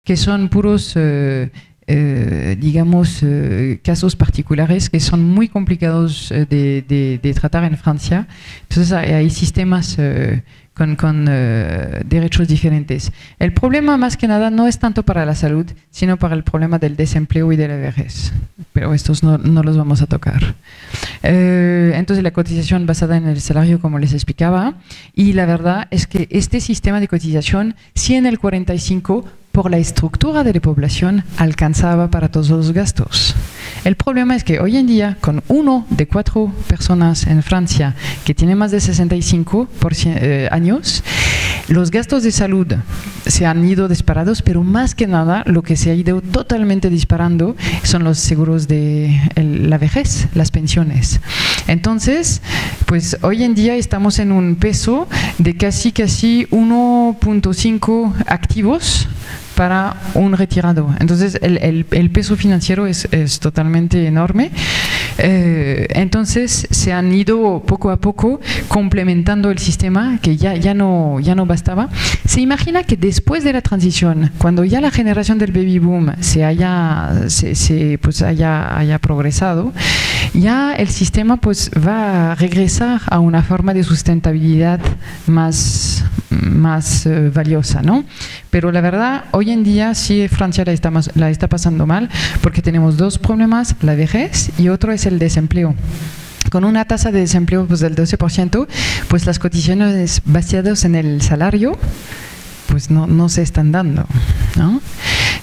que son puros, digamos, casos particulares que son muy complicados de tratar en Francia. Entonces hay sistemas con derechos diferentes. El problema más que nada no es tanto para la salud, sino para el problema del desempleo y de la vejez. Pero estos no los vamos a tocar. Entonces la cotización basada en el salario, como les explicaba, y la verdad es que este sistema de cotización, si en el 45 por la estructura de la población alcanzaba para todos los gastos. El problema es que hoy en día, con 1 de 4 personas en Francia que tiene más de 65 años, los gastos de salud se han ido disparados, pero más que nada lo que se ha ido totalmente disparando son los seguros de la vejez, las pensiones. Entonces, pues hoy en día estamos en un peso de casi 1.5 activos para un retirado. Entonces el peso financiero es totalmente enorme. Entonces se han ido poco a poco complementando el sistema que ya no bastaba. Se imagina que después de la transición, cuando ya la generación del baby boom pues haya progresado, ya el sistema pues va a regresar a una forma de sustentabilidad más valiosa, ¿no? Pero la verdad, hoy en día sí Francia la está pasando mal porque tenemos dos problemas, la vejez y otro es el desempleo. Con una tasa de desempleo pues, del 12%, pues las cotizaciones basadas en el salario pues no se están dando, ¿no?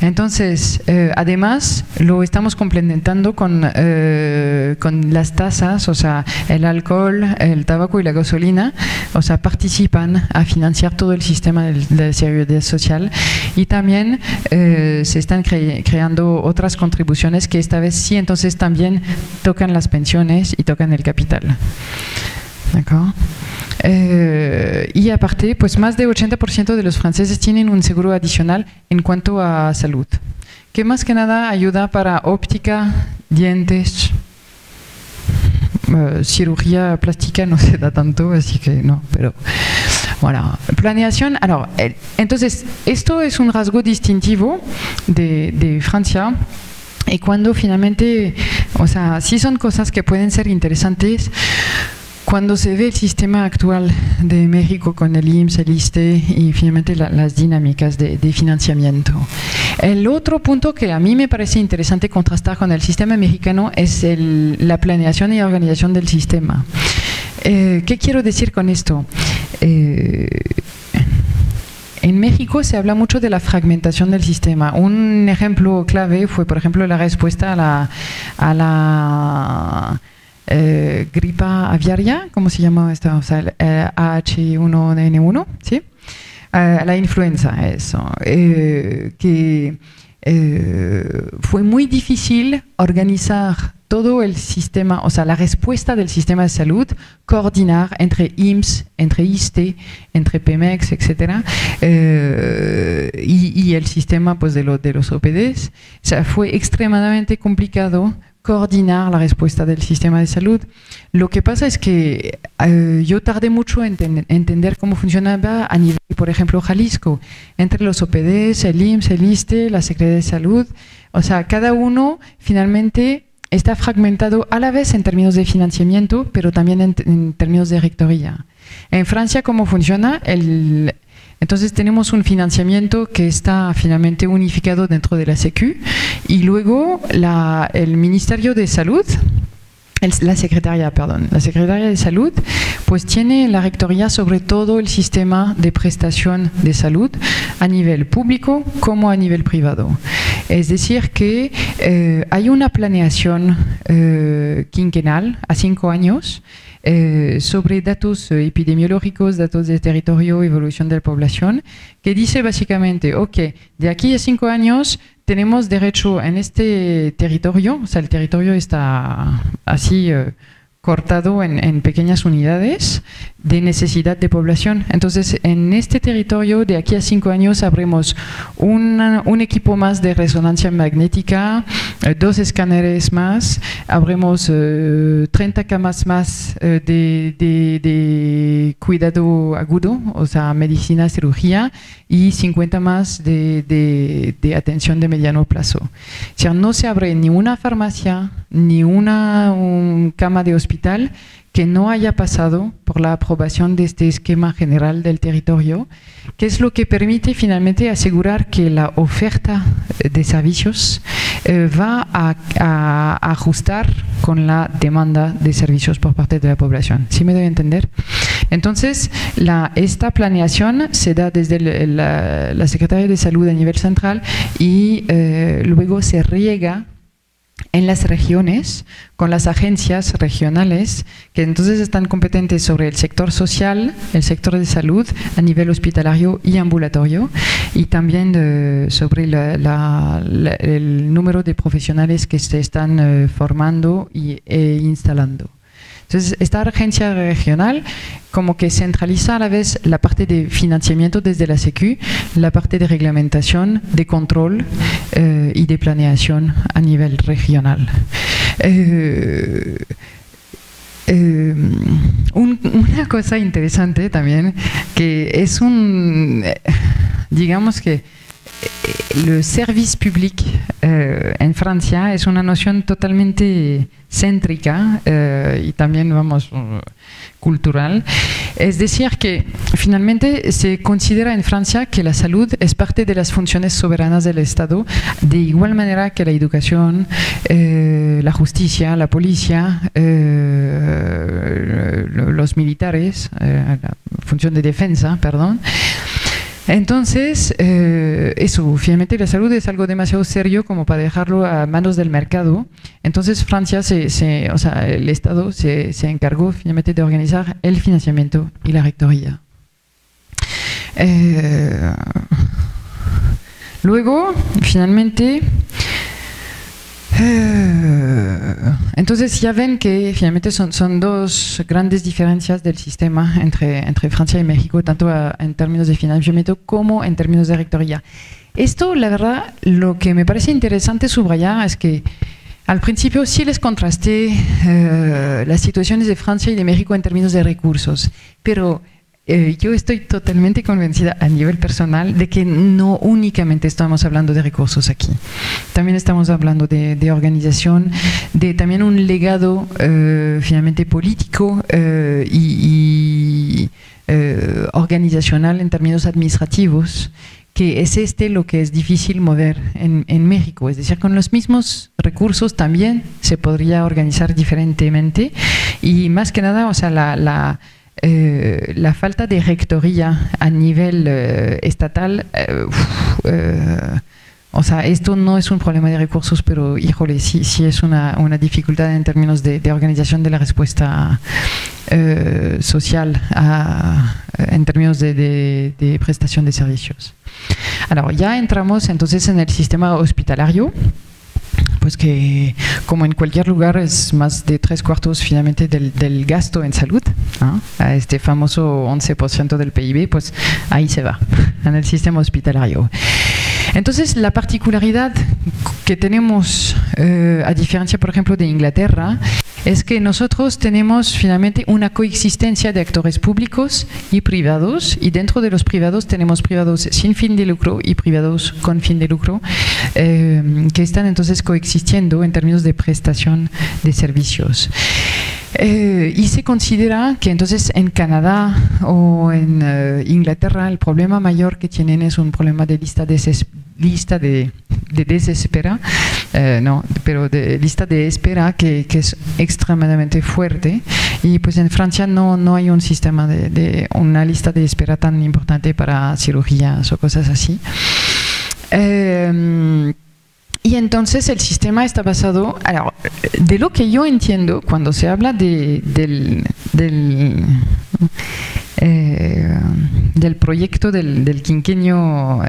Entonces, además, lo estamos complementando con las tasas, o sea, el alcohol, el tabaco y la gasolina, o sea, participan a financiar todo el sistema de seguridad social y también se están creando otras contribuciones que esta vez sí, entonces también tocan las pensiones y tocan el capital. ¿D'accord? Y aparte, pues más de 80% de los franceses tienen un seguro adicional en cuanto a salud, que más que nada ayuda para óptica, dientes, cirugía plástica no se da tanto, así que no, pero bueno, planeación. Entonces, esto es un rasgo distintivo de Francia. Y cuando finalmente, o sea, sí son cosas que pueden ser interesantes. Cuando se ve el sistema actual de México con el IMSS, el ISSSTE y finalmente las dinámicas de financiamiento. El otro punto que a mí me parece interesante contrastar con el sistema mexicano es la planeación y organización del sistema. ¿Qué quiero decir con esto? En México se habla mucho de la fragmentación del sistema. Un ejemplo clave fue, por ejemplo, la respuesta a la gripa aviaria, ¿cómo se llama esta? O sea, H1N1, ¿sí? La influenza, eso. Que fue muy difícil organizar todo el sistema, o sea, la respuesta del sistema de salud, coordinar entre IMSS, entre ISSSTE, entre Pemex, etc. Y el sistema pues, de los OPDs. O sea, fue extremadamente complicado coordinar la respuesta del sistema de salud. Lo que pasa es que yo tardé mucho en entender cómo funcionaba a nivel, por ejemplo, Jalisco, entre los OPDs, el IMSS, el ISSSTE, la Secretaría de Salud. O sea, cada uno finalmente está fragmentado a la vez en términos de financiamiento, pero también en términos de rectoría. En Francia, ¿cómo funciona? Entonces tenemos un financiamiento que está finalmente unificado dentro de la Sécu y luego el Ministerio de Salud, la Secretaría de Salud, pues tiene la rectoría sobre todo el sistema de prestación de salud a nivel público como a nivel privado. Es decir que hay una planeación quinquenal a 5 años sobre datos epidemiológicos, datos de territorio, evolución de la población, que dice básicamente, ok, de aquí a 5 años tenemos derecho en este territorio, o sea, el territorio está así cortado en pequeñas unidades, de necesidad de población. Entonces, en este territorio, de aquí a 5 años, habremos un equipo más de resonancia magnética, 2 escáneres más, habremos 30 camas más de cuidado agudo, o sea, medicina, cirugía, y 50 más de atención de mediano plazo. O sea, no se abre ni una farmacia, ni una cama de hospital que no haya pasado por la aprobación de este esquema general del territorio, que es lo que permite finalmente asegurar que la oferta de servicios va a ajustar con la demanda de servicios por parte de la población. ¿Sí me debe entender? Entonces, esta planeación se da desde la Secretaría de Salud a nivel central y luego se riega en las regiones, con las agencias regionales, que entonces están competentes sobre el sector social, el sector de salud, a nivel hospitalario y ambulatorio, y también sobre el número de profesionales que se están formando e instalando. Entonces, esta agencia regional como que centraliza a la vez la parte de financiamiento desde la Secu, la parte de reglamentación, de control y de planeación a nivel regional. Una cosa interesante también, que es digamos que el service public en Francia es una noción totalmente céntrica y también, vamos, cultural. Es decir, que finalmente se considera en Francia que la salud es parte de las funciones soberanas del Estado, de igual manera que la educación, la justicia, la policía, los militares, la función de defensa, perdón. Entonces, eso, finalmente la salud es algo demasiado serio como para dejarlo a manos del mercado. Entonces, Francia, o sea, el Estado se encargó finalmente de organizar el financiamiento y la rectoría. Luego, finalmente, entonces ya ven que finalmente son dos grandes diferencias del sistema entre Francia y México, tanto en términos de financiamiento como en términos de rectoría. Esto, la verdad, lo que me parece interesante subrayar es que al principio sí les contrasté las situaciones de Francia y de México en términos de recursos, pero yo estoy totalmente convencida a nivel personal de que no únicamente estamos hablando de recursos aquí. También estamos hablando de organización, de también un legado finalmente político y organizacional en términos administrativos, que es lo que es difícil mover en México. Es decir, con los mismos recursos también se podría organizar diferentemente y más que nada, o sea, la falta de rectoría a nivel estatal, o sea, esto no es un problema de recursos, pero híjole, sí es una dificultad en términos de organización de la respuesta social en términos de prestación de servicios. Ahora, ya entramos entonces en el sistema hospitalario, pues que como en cualquier lugar es más de 3/4 finalmente del gasto en salud, ¿no? A este famoso 11% del PIB, pues ahí se va, en el sistema hospitalario. Entonces, la particularidad que tenemos, a diferencia, por ejemplo, de Inglaterra, es que nosotros tenemos finalmente una coexistencia de actores públicos y privados, y dentro de los privados tenemos privados sin fin de lucro y privados con fin de lucro, que están entonces coexistiendo en términos de prestación de servicios. Y se considera que entonces en Canadá o en Inglaterra el problema mayor que tienen es un problema de lista de desespera, no, pero de lista de espera que es extremadamente fuerte, y pues en Francia no hay un sistema de una lista de espera tan importante para cirugías o cosas así. Y entonces el sistema está basado, de lo que yo entiendo, cuando se habla del proyecto del quinquenio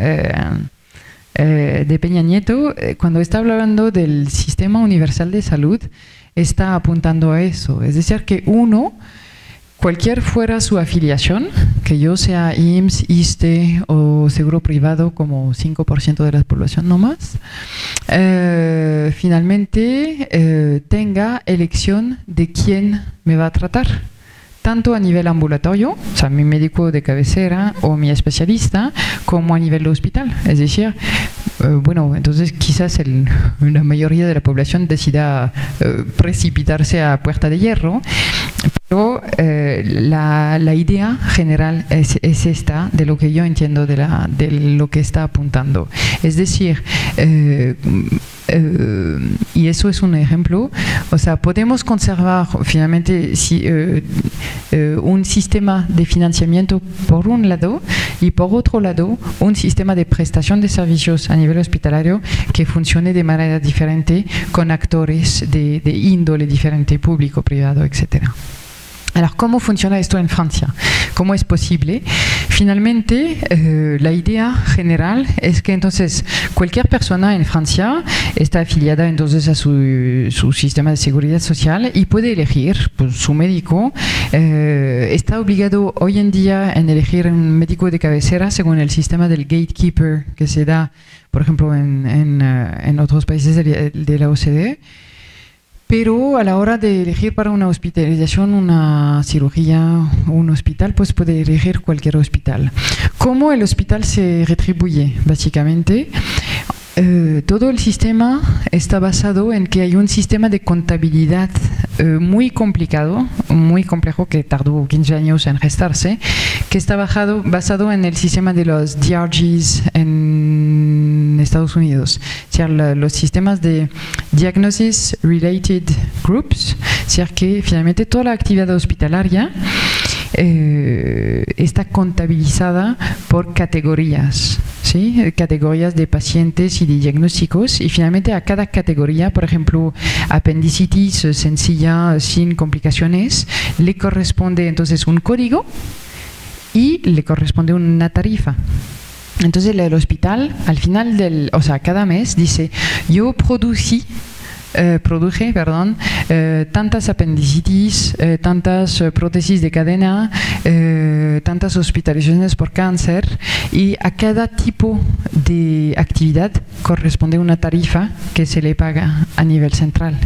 de Peña Nieto, cuando está hablando del sistema universal de salud, está apuntando a eso. Es decir, que uno, cualquier fuera su afiliación, que yo sea IMSS, ISSSTE o seguro privado como 5% de la población no más, finalmente tenga elección de quién me va a tratar, tanto a nivel ambulatorio, o sea, mi médico de cabecera o mi especialista, como a nivel hospital. Es decir, bueno, entonces quizás la mayoría de la población decida precipitarse a Puerta de Hierro, pero la idea general es esta, de lo que yo entiendo de lo que está apuntando. Es decir, y eso es un ejemplo, o sea, podemos conservar finalmente un sistema de financiamiento por un lado y por otro lado un sistema de prestación de servicios a nivel hospitalario que funcione de manera diferente con actores de índole diferente, público, privado, etcétera. Alors, ¿cómo funciona esto en Francia? ¿Cómo es posible? Finalmente, la idea general es que entonces cualquier persona en Francia está afiliada entonces a su sistema de seguridad social y puede elegir pues, su médico. Está obligado hoy en día en elegir un médico de cabecera según el sistema del gatekeeper que se da, por ejemplo, en otros países de la OCDE. Pero a la hora de elegir para una hospitalización, una cirugía o un hospital, pues puede elegir cualquier hospital. ¿Cómo el hospital se retribuye? Básicamente, todo el sistema está basado en que hay un sistema de contabilidad muy complicado, muy complejo, que tardó 15 años en gestarse, que está basado en el sistema de los DRGs en Estados Unidos, es decir, los sistemas de Diagnosis Related Groups, es decir, que finalmente toda la actividad hospitalaria está contabilizada por categorías, ¿sí? Categorías de pacientes y de diagnósticos, y finalmente a cada categoría, por ejemplo, apendicitis sencilla sin complicaciones, le corresponde entonces un código y le corresponde una tarifa. Entonces el hospital al final o sea, cada mes dice, yo produje tantas apendicitis, tantas prótesis de cadena, tantas hospitalizaciones por cáncer, y a cada tipo de actividad corresponde una tarifa que se le paga a nivel central.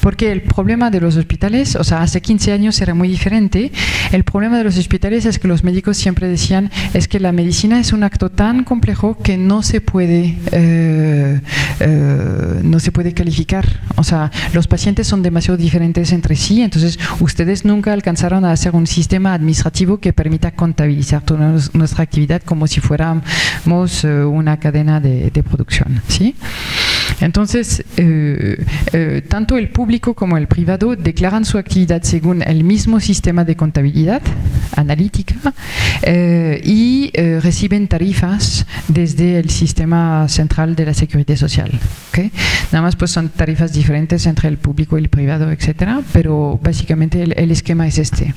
Porque el problema de los hospitales, o sea, hace 15 años era muy diferente. El problema de los hospitales es que los médicos siempre decían es que la medicina es un acto tan complejo que no se puede calificar. O sea, los pacientes son demasiado diferentes entre sí, entonces ustedes nunca alcanzaron a hacer un sistema administrativo que permita contabilizar toda nuestra actividad como si fuéramos una cadena de producción, ¿sí? Entonces, tanto el público como el privado declaran su actividad según el mismo sistema de contabilidad analítica y reciben tarifas desde el sistema central de la seguridad social. ¿Okay? Nada más pues son tarifas diferentes entre el público y el privado, etcétera, pero básicamente el esquema es este.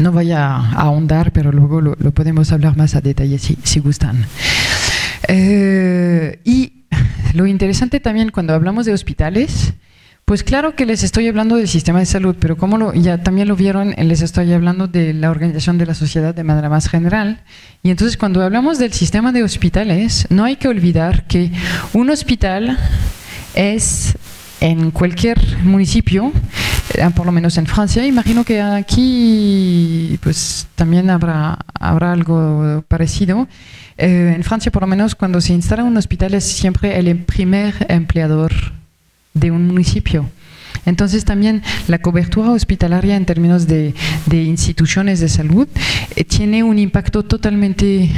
No voy a ahondar, pero luego lo podemos hablar más a detalle si gustan. Y lo interesante también cuando hablamos de hospitales, pues claro que les estoy hablando del sistema de salud, pero como ya también lo vieron, les estoy hablando de la organización de la sociedad de manera más general. Y entonces cuando hablamos del sistema de hospitales, no hay que olvidar que un hospital es en cualquier municipio, por lo menos en Francia, imagino que aquí pues también habrá algo parecido. En Francia, por lo menos, cuando se instala un hospital es siempre el primer empleador de un municipio. Entonces también la cobertura hospitalaria en términos de instituciones de salud tiene un impacto totalmente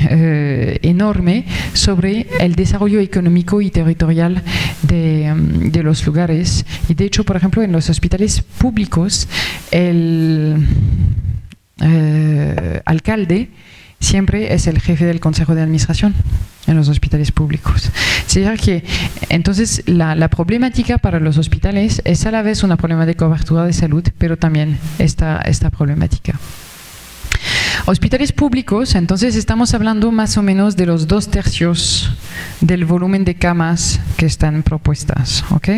enorme sobre el desarrollo económico y territorial de los lugares. Y de hecho, por ejemplo, en los hospitales públicos, el alcalde siempre es el jefe del consejo de administración en los hospitales públicos. Es decir que entonces la problemática para los hospitales es a la vez una problema de cobertura de salud, pero también esta problemática. Hospitales públicos, entonces estamos hablando más o menos de los 2/3 del volumen de camas que están propuestas, ¿ok?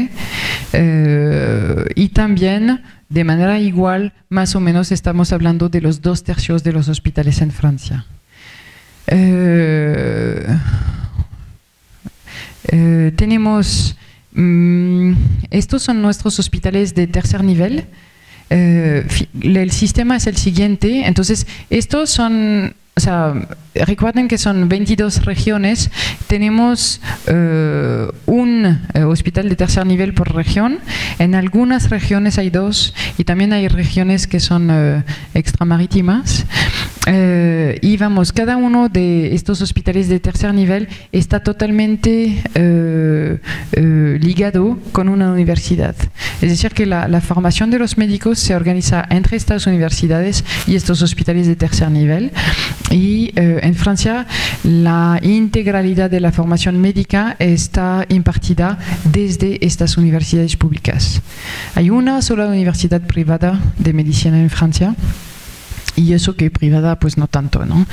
Y también, de manera igual, más o menos estamos hablando de los 2/3 de los hospitales en Francia. Tenemos, estos son nuestros hospitales de tercer nivel. El sistema es el siguiente, entonces estos son, o sea, recuerden que son 22 regiones, tenemos un hospital de tercer nivel por región, en algunas regiones hay 2 y también hay regiones que son extramarítimas. Y vamos, cada uno de estos hospitales de tercer nivel está totalmente ligado con una universidad. Es decir, que la formación de los médicos se organiza entre estas universidades y estos hospitales de tercer nivel. Y en Francia, la integralidad de la formación médica está impartida desde estas universidades públicas. Hay una sola universidad privada de medicina en Francia. Y eso que privada, pues no tanto, ¿no?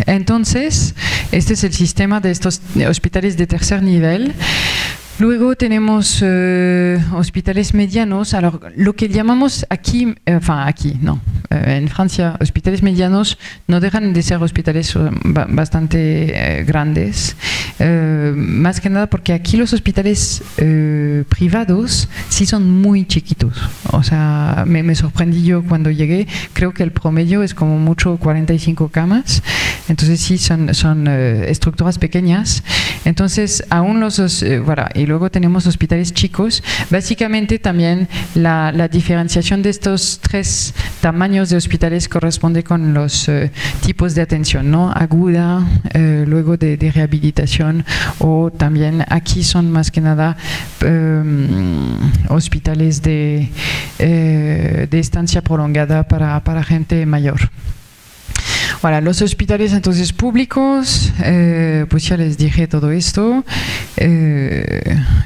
Entonces, este es el sistema de estos hospitales de tercer nivel. Luego tenemos hospitales medianos, lo que llamamos aquí, en Francia, hospitales medianos no dejan de ser hospitales bastante grandes, más que nada porque aquí los hospitales privados sí son muy chiquitos. O sea, me sorprendí yo cuando llegué, creo que el promedio es como mucho 45 camas, entonces sí son estructuras pequeñas. Entonces, aún voilà, y luego tenemos hospitales chicos. Básicamente también la diferenciación de estos 3 tamaños de hospitales corresponde con los tipos de atención, ¿no? Aguda, luego de rehabilitación, o también aquí son más que nada hospitales de estancia prolongada para gente mayor. Voilà, los hospitales entonces públicos, pues ya les dije todo esto.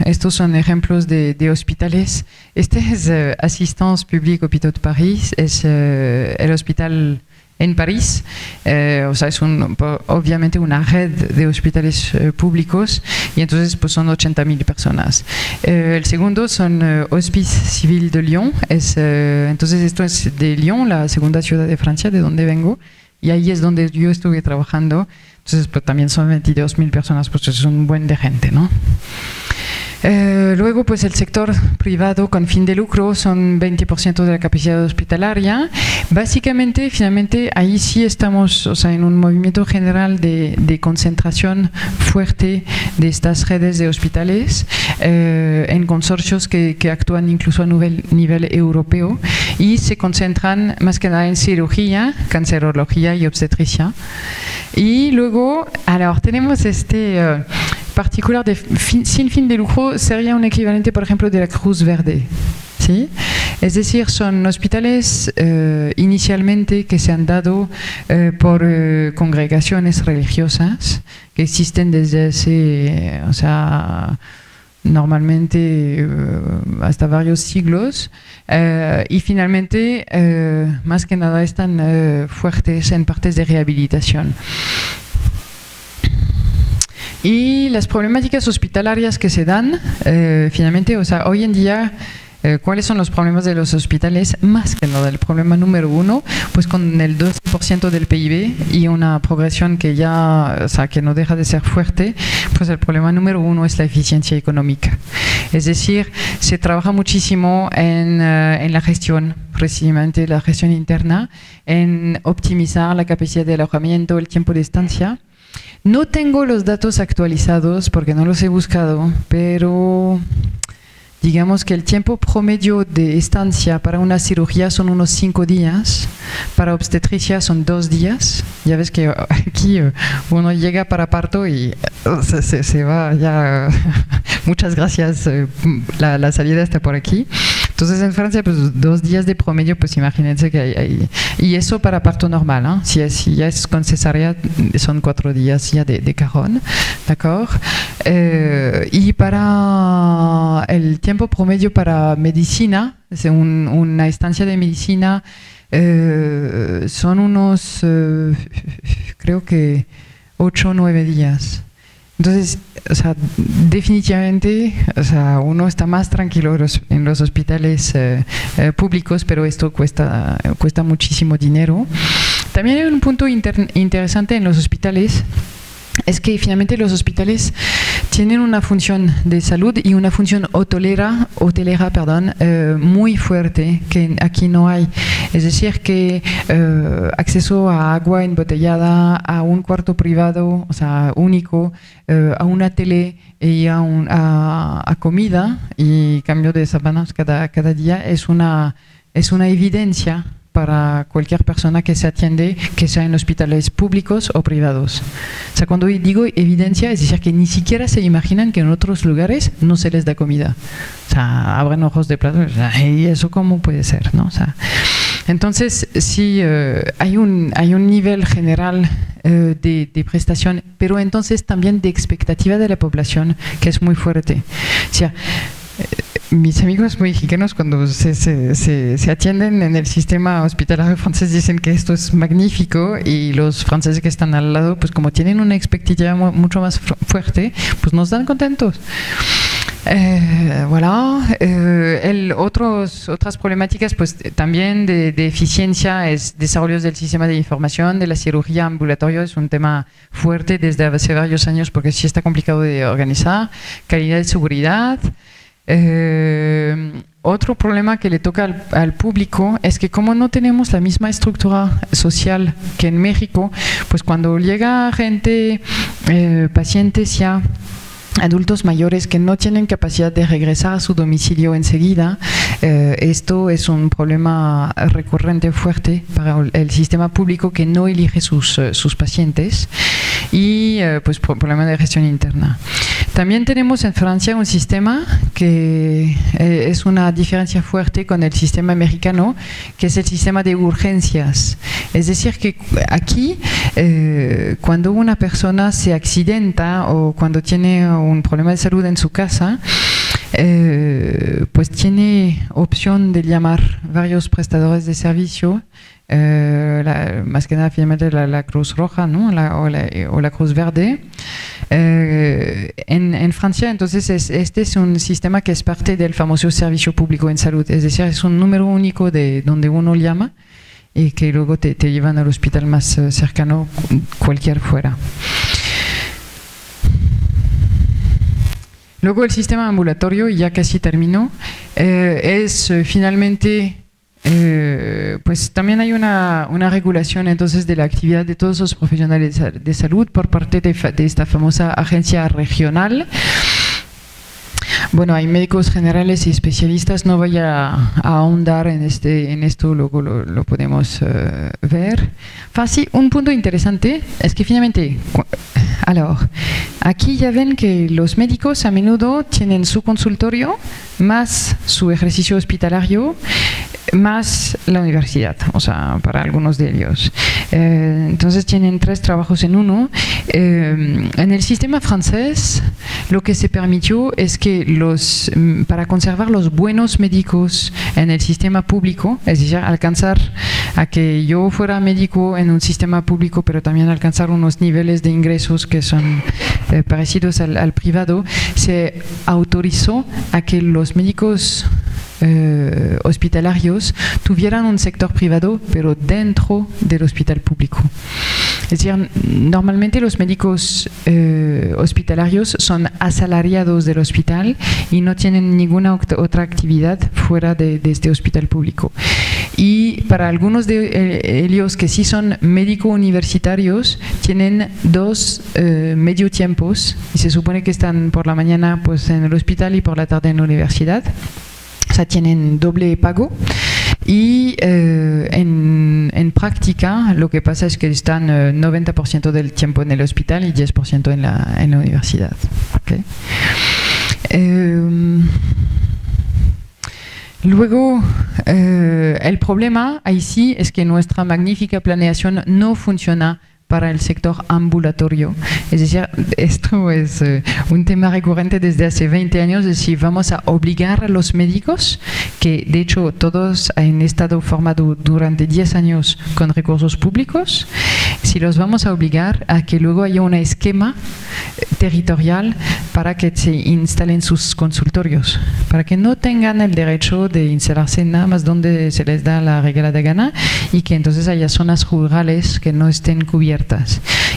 Estos son ejemplos de hospitales. Este es Assistance Publique Hôpitaux de Paris, es el hospital en París, o sea, es obviamente una red de hospitales públicos, y entonces pues son 80.000 personas. El segundo son Hospice Civil de Lyon, entonces esto es de Lyon, la segunda ciudad de Francia, de donde vengo. Y ahí es donde yo estuve trabajando. Entonces, pues, también son 22.000 personas, pues es un buen de gente, ¿no? Luego, pues el sector privado con fin de lucro son 20% de la capacidad hospitalaria. Básicamente, finalmente, ahí sí estamos, o sea, en un movimiento general de concentración fuerte de estas redes de hospitales en consorcios que actúan incluso a nivel europeo, y se concentran más que nada en cirugía, cancerología y obstetricia. Y luego, tenemos particular sin fin de lucro, sería un equivalente, por ejemplo, de la Cruz Verde, ¿sí? Es decir, son hospitales inicialmente que se han dado por congregaciones religiosas que existen desde hace, o sea, normalmente hasta varios siglos, y finalmente, más que nada, están fuertes en partes de rehabilitación. Y las problemáticas hospitalarias que se dan, finalmente, o sea, hoy en día, ¿cuáles son los problemas de los hospitales? Más que nada, el problema número 1, pues con el 12% del PIB y una progresión que ya, o sea, que no deja de ser fuerte, pues el problema número 1 es la eficiencia económica. Es decir, se trabaja muchísimo en la gestión, precisamente la gestión interna, en optimizar la capacidad de alojamiento, el tiempo de estancia. No tengo los datos actualizados porque no los he buscado, pero digamos que el tiempo promedio de estancia para una cirugía son unos 5 días, para obstetricia son 2 días. Ya ves que aquí uno llega para parto y se va ya, muchas gracias, la salida está por aquí. Entonces en Francia, pues 2 días de promedio, pues imagínense que hay y eso para parto normal, ¿eh? Si ya es con cesárea, son 4 días ya de cajón, ¿d'accord? Y para el tiempo promedio para medicina, es una estancia de medicina, son unos, creo que 8 o 9 días. Entonces, o sea, definitivamente, o sea, uno está más tranquilo en los hospitales públicos, pero esto cuesta muchísimo dinero. También hay un punto interesante en los hospitales, es que finalmente los hospitales tienen una función de salud y una función hotelera, muy fuerte que aquí no hay. Es decir, que acceso a agua embotellada, a un cuarto privado, o sea, único, a una tele y a comida y cambio de sábanas cada día es una evidencia para cualquier persona que se atiende, que sea en hospitales públicos o privados. O sea, cuando digo evidencia, es decir, que ni siquiera se imaginan que en otros lugares no se les da comida. O sea, abren ojos de plato, o sea, ¿y eso cómo puede ser? ¿No? O sea, entonces, sí, hay un nivel general de prestación, pero entonces también de expectativa de la población que es muy fuerte. O sea, mis amigos mexicanos cuando se atienden en el sistema hospitalario francés dicen que esto es magnífico y los franceses que están al lado, pues como tienen una expectativa mucho más fuerte, pues nos dan contentos. Voilà. Otras problemáticas pues también de eficiencia es desarrollos del sistema de información, de la cirugía ambulatoria, es un tema fuerte desde hace varios años porque sí está complicado de organizar, calidad de seguridad. Otro problema que le toca al público es que como no tenemos la misma estructura social que en México, pues cuando llega gente, pacientes ya adultos mayores que no tienen capacidad de regresar a su domicilio enseguida, esto es un problema recurrente fuerte para el sistema público que no elige sus pacientes y pues problema de gestión interna. También tenemos en Francia un sistema que es una diferencia fuerte con el sistema americano, que es el sistema de urgencias. Es decir, que aquí cuando una persona se accidenta o cuando tiene un problema de salud en su casa, pues tiene opción de llamar varios prestadores de servicio, más que nada finalmente la Cruz Roja, ¿no? o la Cruz Verde. En Francia, entonces, este es un sistema que es parte del famoso servicio público en salud, es decir, es un número único de donde uno llama y que luego te llevan al hospital más cercano, cualquier fuera. Luego el sistema ambulatorio, y ya casi termino, es finalmente, pues también hay una regulación entonces de la actividad de todos los profesionales de salud por parte de esta famosa agencia regional. Bueno, hay médicos generales y especialistas, no voy a ahondar en esto, luego lo podemos ver. Sí, un punto interesante es que finalmente, aquí ya ven que los médicos a menudo tienen su consultorio, más su ejercicio hospitalario, más la universidad, o sea, para algunos de ellos. Entonces tienen 3 trabajos en uno. En el sistema francés, lo que se permitió es que para conservar los buenos médicos en el sistema público, es decir, alcanzar a que yo fuera médico en un sistema público, pero también alcanzar unos niveles de ingresos que son parecidos al privado, se autorizó a que los médicos hospitalarios tuvieran un sector privado, pero dentro del hospital público. Es decir, normalmente los médicos hospitalarios son asalariados del hospital y no tienen ninguna otra actividad fuera de este hospital público. Y para algunos de ellos que sí son médicos universitarios, tienen 2 medio tiempos y se supone que están por la mañana pues, en el hospital y por la tarde en la universidad. O sea, tienen doble pago y en práctica lo que pasa es que están 90% del tiempo en el hospital y 10% en la universidad. ¿Okay? Luego, el problema ahí sí es que nuestra magnífica planeación no funciona para el sector ambulatorio. Es decir, esto es un tema recurrente desde hace 20 años, de si vamos a obligar a los médicos, que de hecho todos han estado formados durante 10 años con recursos públicos, si los vamos a obligar a que luego haya un esquema territorial para que se instalen sus consultorios, para que no tengan el derecho de instalarse nada más donde se les da la regla de gana y que entonces haya zonas rurales que no estén cubiertas.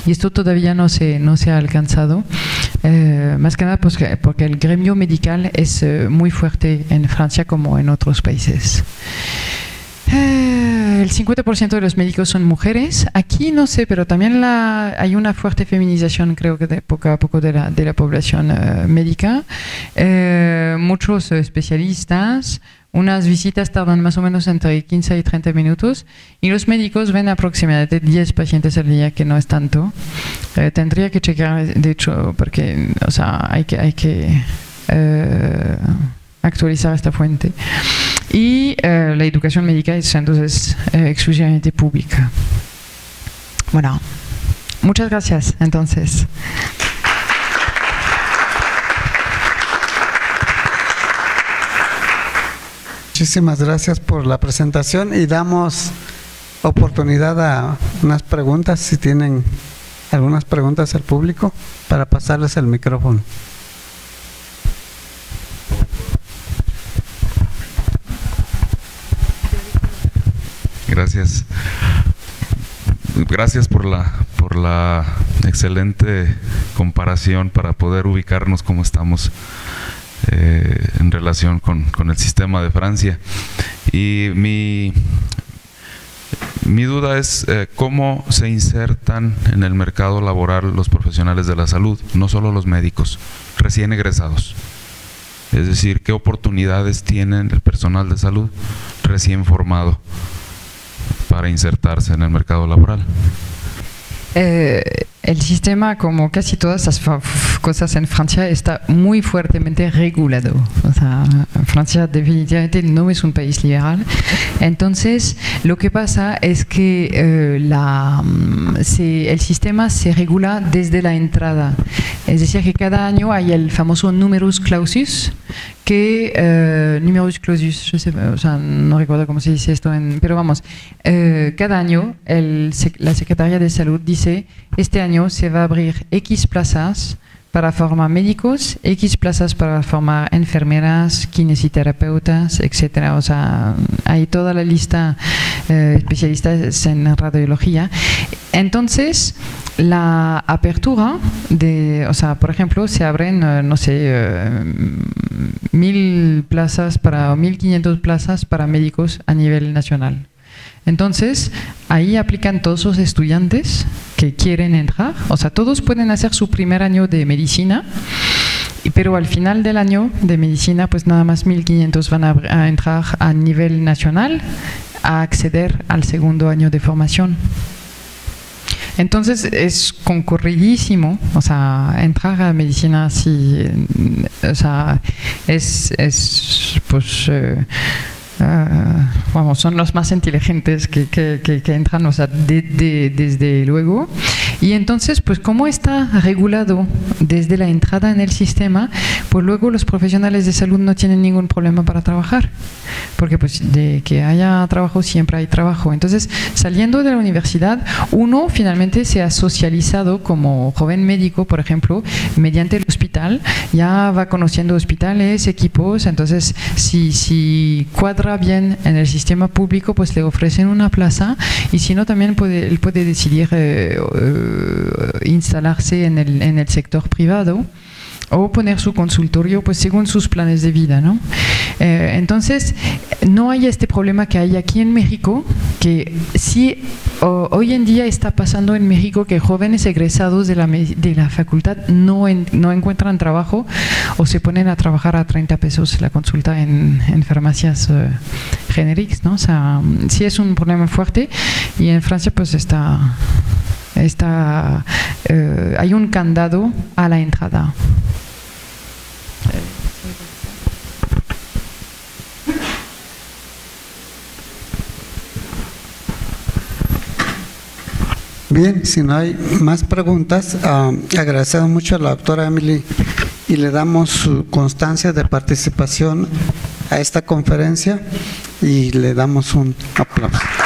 Y esto todavía no se ha alcanzado, más que nada porque el gremio medical es muy fuerte en Francia como en otros países. El 50% de los médicos son mujeres. Aquí no sé, pero también hay una fuerte feminización, creo que poco a poco de la población médica. Muchos especialistas. Unas visitas tardan más o menos entre 15 y 30 minutos y los médicos ven aproximadamente 10 pacientes al día, que no es tanto. Tendría que checar, de hecho, porque hay que actualizar esta fuente. Y la educación médica es entonces exclusivamente pública. Bueno, muchas gracias entonces. Muchísimas gracias por la presentación y damos oportunidad a unas preguntas, si tienen algunas preguntas al público, para pasarles el micrófono. Gracias. Gracias por la excelente comparación para poder ubicarnos cómo estamos en relación con el sistema de Francia. Y mi duda es cómo se insertan en el mercado laboral los profesionales de la salud, no solo los médicos, recién egresados. Es decir, qué oportunidades tienen el personal de salud recién formado para insertarse en el mercado laboral. El sistema, como casi todas las cosas en Francia, está muy fuertemente regulado. O sea, Francia definitivamente no es un país liberal. Entonces, lo que pasa es que el sistema se regula desde la entrada. Es decir, que cada año hay el famoso numerus clausus, numerus clausus, yo sé, o sea, no recuerdo cómo se dice esto, pero vamos, cada año la Secretaría de Salud dice: este año se va a abrir X plazas para formar médicos, X plazas para formar enfermeras, kinesioterapeutas, etc. O sea, hay toda la lista especialistas en radiología. Entonces, la apertura por ejemplo, se abren, no sé, 1.000 plazas o 1.500 plazas para médicos a nivel nacional. Entonces, ahí aplican todos los estudiantes que quieren entrar, o sea, todos pueden hacer su primer año de medicina, pero al final del año de medicina, pues nada más 1.500 van a entrar a nivel nacional a acceder al segundo año de formación. Entonces es concurridísimo, o sea, entrar a medicina, sí, o sea, pues vamos, son los más inteligentes que entran, o sea, desde luego. Y entonces, pues como está regulado desde la entrada en el sistema, pues luego los profesionales de salud no tienen ningún problema para trabajar, porque pues de que haya trabajo siempre hay trabajo. Entonces, saliendo de la universidad, uno finalmente se ha socializado como joven médico, por ejemplo, mediante el hospital, ya va conociendo hospitales, equipos. Entonces, si cuadra bien en el sistema público, pues le ofrecen una plaza, y si no, también él puede decidir instalarse en el sector privado o poner su consultorio, pues según sus planes de vida, ¿no? Entonces, no hay este problema que hay aquí en México, que sí hoy en día está pasando en México, que jóvenes egresados de la facultad no encuentran trabajo o se ponen a trabajar a 30 pesos la consulta en farmacias genéricas, ¿no? O sea, sí es un problema fuerte, y en Francia pues hay un candado a la entrada. Bien, si no hay más preguntas, agradecemos mucho a la doctora Emily y le damos su constancia de participación a esta conferencia y le damos un aplauso.